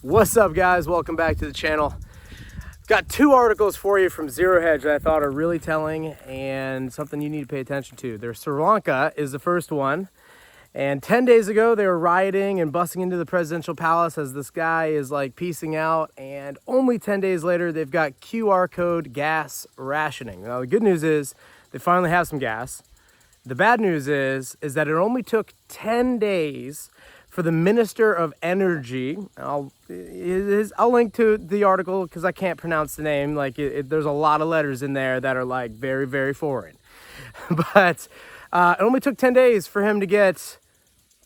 What's up, guys? Welcome back to the channel. Got two articles for you from Zero Hedge that I thought are really telling and something you need to pay attention to. Their Sri Lanka is the first one, and 10 days ago they were rioting and busting into the presidential palace as this guy is like peacing out, and only 10 days later they've got QR code gas rationing. Now the good news is they finally have some gas. The bad news is that it only took 10 days for the Minister of Energy. I'll link to the article because I can't pronounce the name. There's a lot of letters in there that are like very, very foreign. But it only took 10 days for him to get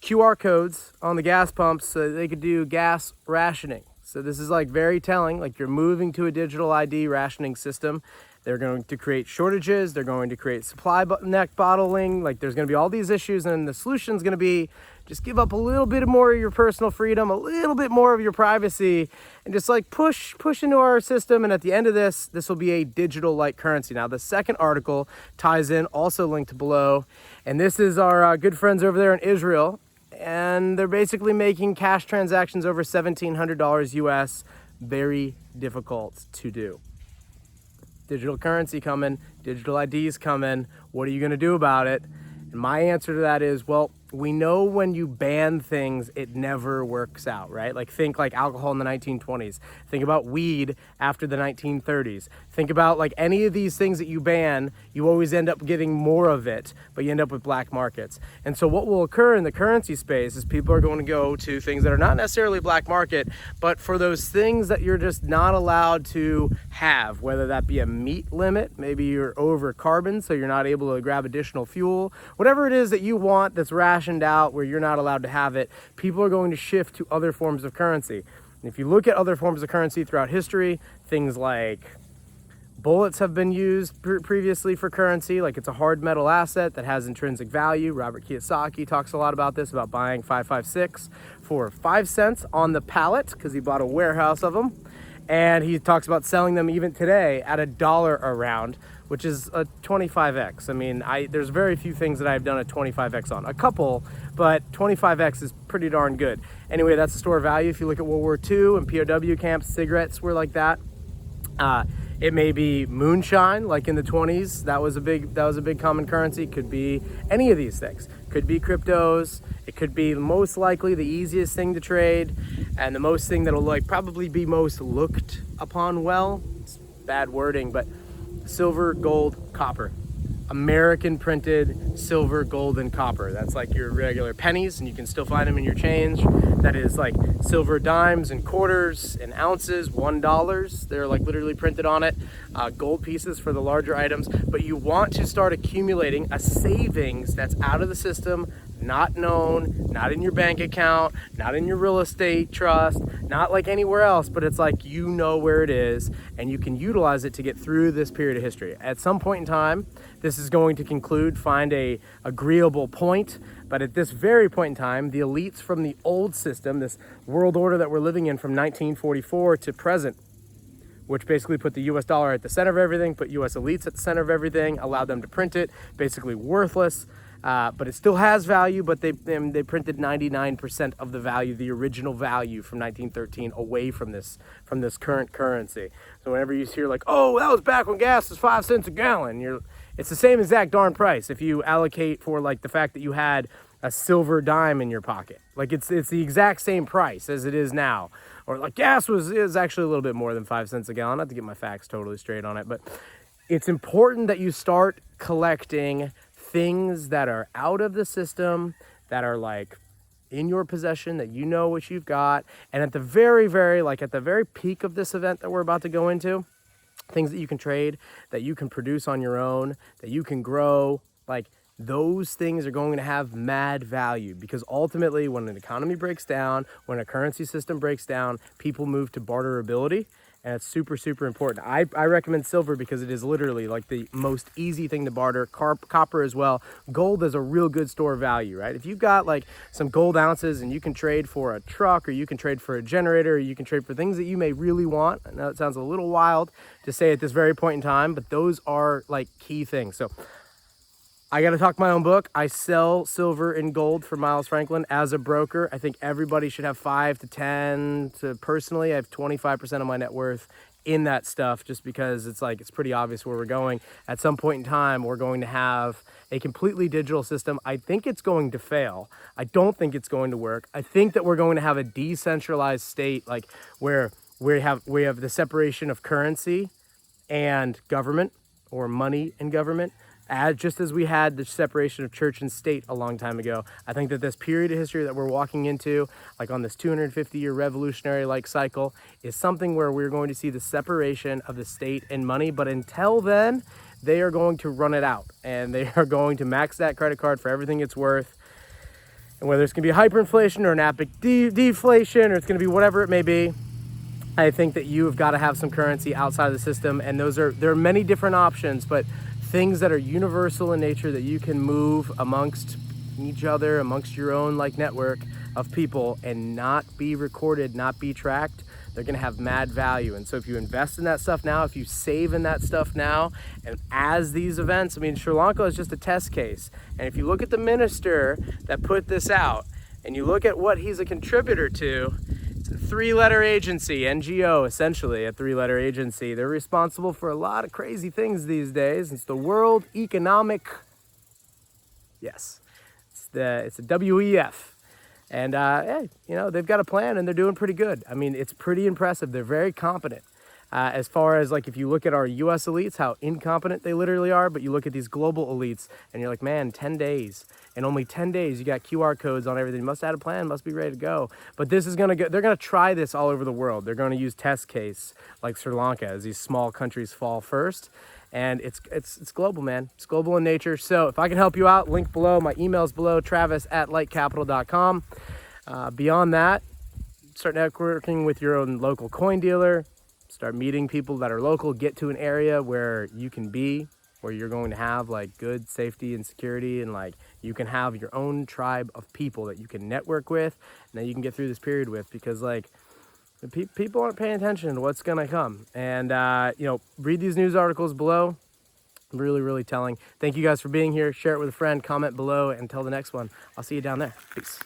QR codes on the gas pumps so that they could do gas rationing. So this is like very telling, like you're moving to a digital ID rationing system. They're going to create shortages. They're going to create supply neck bottling. Like there's going to be all these issues, and the solution is going to be just give up a little bit more of your personal freedom, a little bit more of your privacy, and just like push into our system. And at the end of this will be a digital like currency. Now the second article ties in, also linked below, and this is our good friends over there in Israel, and they're basically making cash transactions over $1,700 US very difficult to do. Digital currency coming, digital IDs coming. What are you going to do about it? And my answer to that is, well, we know when you ban things, it never works out, right? Like think like alcohol in the 1920s. Think about weed after the 1930s. Think about like any of these things that you ban, you always end up getting more of it, but you end up with black markets. And so what will occur in the currency space is people are going to go to things that are not necessarily black market, but for those things that you're just not allowed to have, whether that be a meat limit, maybe you're over carbon, so you're not able to grab additional fuel, whatever it is that you want that's rationed out where you're not allowed to have it, people are going to shift to other forms of currency. And if you look at other forms of currency throughout history, things like bullets have been used previously for currency, like it's a hard metal asset that has intrinsic value. Robert Kiyosaki talks a lot about this, about buying 5.56 for 5 cents on the pallet because he bought a warehouse of them. And he talks about selling them even today at $1 a round, which is a 25x. I mean, there's very few things that I've done a 25x on. A couple, but 25x is pretty darn good. Anyway, that's a store of value. If you look at World War II and POW camps, cigarettes were like that. It may be moonshine, like in the 20s. That was a big common currency. Could be any of these things. Could be cryptos. It could be most likely the easiest thing to trade, and the most thing that'll like probably be most looked upon well. It's bad wording, but silver, gold, copper. American printed silver, gold, and copper. That's like your regular pennies, and you can still find them in your change. That is like silver dimes and quarters and ounces, $1. They're like literally printed on it. Gold pieces for the larger items. But you want to start accumulating a savings that's out of the system, not known, not in your bank account, not in your real estate trust, not like anywhere else, but it's like you know where it is and you can utilize it to get through this period of history. At some point in time, this is going to conclude, find a agreeable point, but at this very point in time, the elites from the old system, this world order that we're living in from 1944 to present, which basically put the US dollar at the center of everything, put US elites at the center of everything, allowed them to print it, basically worthless. But it still has value, but they printed 99% of the value, the original value from 1913 away from this current currency. So whenever you hear like, oh, that was back when gas was 5 cents a gallon, it's the same exact darn price if you allocate for like the fact that you had a silver dime in your pocket. Like it's the exact same price as it is now. Or like gas is actually a little bit more than 5 cents a gallon. Not to get my facts totally straight on it, but it's important that you start collecting things that are out of the system, that are like in your possession, that you know what you've got. And at the very, at the very peak of this event that we're about to go into, things that you can trade, that you can produce on your own, that you can grow, like those things are going to have mad value, because ultimately when an economy breaks down, when a currency system breaks down, people move to barterability. And it's super, super important. I recommend silver because it is literally like the most easy thing to barter. Copper as well. Gold is a real good store of value, right? If you've got like some gold ounces and you can trade for a truck, or you can trade for a generator, or you can trade for things that you may really want. I know it sounds a little wild to say at this very point in time, but those are like key things. So I got to talk my own book. I sell silver and gold for Miles Franklin as a broker. I think everybody should have 5 to 10 to personally, I have 25% of my net worth in that stuff, just because it's like, it's pretty obvious where we're going. At some point in time, we're going to have a completely digital system. I think it's going to fail. I don't think it's going to work. I think that we're going to have a decentralized state, like where we have the separation of currency and government, or money and government, just as we had the separation of church and state a long time ago. I think that this period of history that we're walking into, like on this 250-year revolutionary like cycle, is something where we're going to see the separation of the state and money. But until then, they are going to run it out, and they are going to max that credit card for everything it's worth. And whether it's going to be hyperinflation or an epic deflation, or it's going to be whatever it may be, I think that you have got to have some currency outside of the system. And there are many different options, but things that are universal in nature that you can move amongst each other, amongst your own like network of people, and not be recorded, not be tracked, they're going to have mad value. And so if you invest in that stuff now, if you save in that stuff now, and as these events, I mean, Sri Lanka is just a test case. And if you look at the minister that put this out, and you look at what he's a contributor to, it's a 3-letter agency, NGO, essentially a 3-letter agency. They're responsible for a lot of crazy things these days. It's the World Economic, yes, it's the WEF. And hey, you know, they've got a plan and they're doing pretty good. I mean, it's pretty impressive. They're very competent. As far as like, if you look at our US elites, how incompetent they literally are, but you look at these global elites and you're like, man, 10 days. In only 10 days, you got QR codes on everything. Must have had a plan, must be ready to go. But this is gonna go, they're gonna try this all over the world. They're gonna use test case like Sri Lanka as these small countries fall first. And it's global, man. It's global in nature. So if I can help you out, link below. My email's below, travis@lightcapital.com. Beyond that, start networking with your own local coin dealer. Start meeting people that are local. Get to an area where you can be, where you're going to have like good safety and security, and like you can have your own tribe of people that you can network with and that you can get through this period with, because like people aren't paying attention to what's gonna come. And you know, read these news articles below. Really, really telling. Thank you guys for being here. Share it with a friend, comment below, and until the next one, I'll see you down there. Peace.